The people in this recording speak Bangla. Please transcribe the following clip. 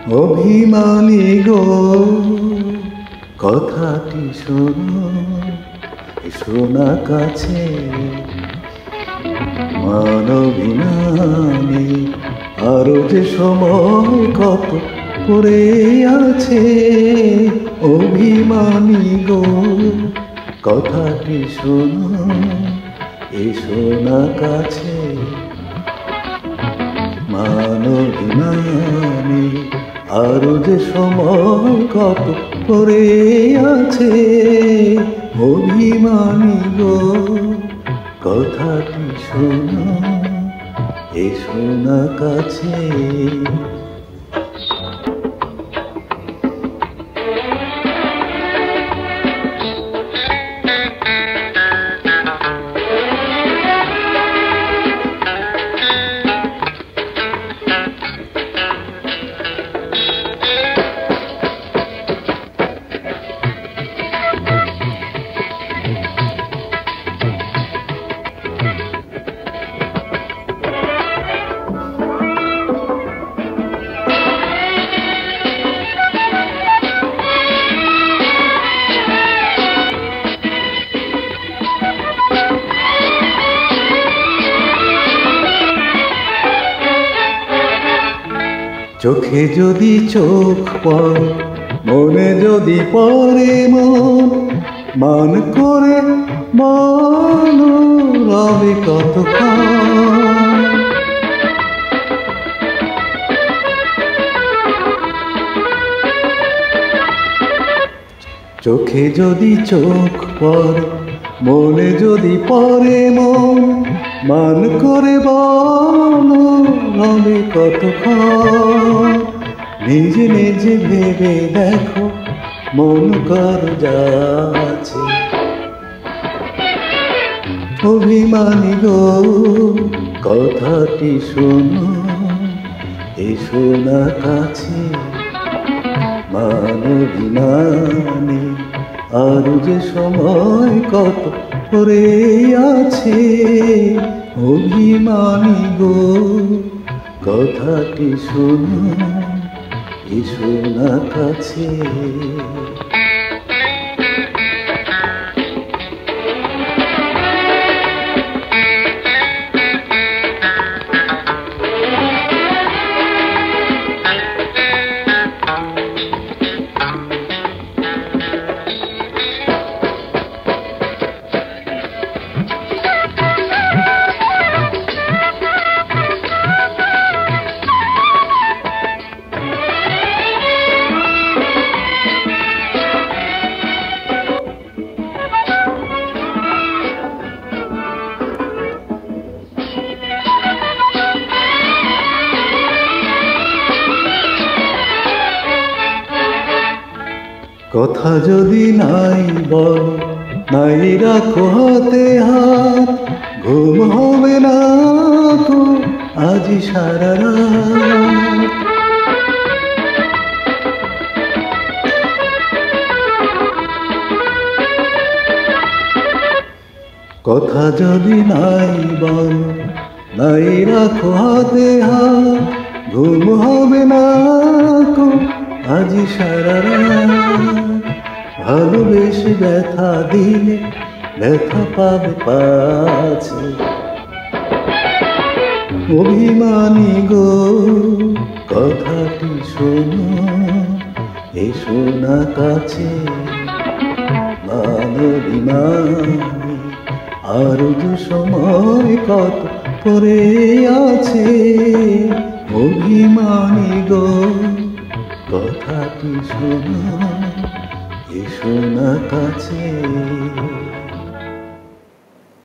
অভিমানী গো কথাটি শোনো, শোনা কাছে মানবিনানে আরো যে সময় কত পড়ে আছে। অভিমানী গো কথাটি শোনো, শোনা কাছে মানবিনানে আরো যে সময় কত পড়ে আছে। অভিমানী গো কথাটি শোনো, শোনা কাছে। চোখে যদি চোখ পড়ে, মনে যদি পড়ে মন, মান করে বলো রবে কতক্ষণ। চোখে যদি চোখ পড়ে, মনে যদি পড়ে মন, মান করে বলো রবে কতক্ষণ। নিজে নিজে ভেবে দেখো মন কর যাচ্ছে। অভিমানী গো কথাটি শোনো, শোনা কাছে মানবিনানে আরো যে সময় কত পড়ে আছে। অভিমানী গো কথাটি শোনো, শোনা কাছে। কথা যদি নাই বল, নাই রাখো হাতে হাত, ঘুম হবে না তো আজি সারা রাত। কথা যদি নাই বল, নাই রাখো হাতে হাত, ঘুম হবে না তো আজি সারা রাত। ভালোবেসে ব্যথা দিলে ব্যথা পাবে পাছে। অভিমানী গো কথাটি শোনো, শোনা কাছে মানবিনানে আরো যে সময় কত পড়ে আছে। অভিমানী গো কথাটি শোনো, শোনা কাছে।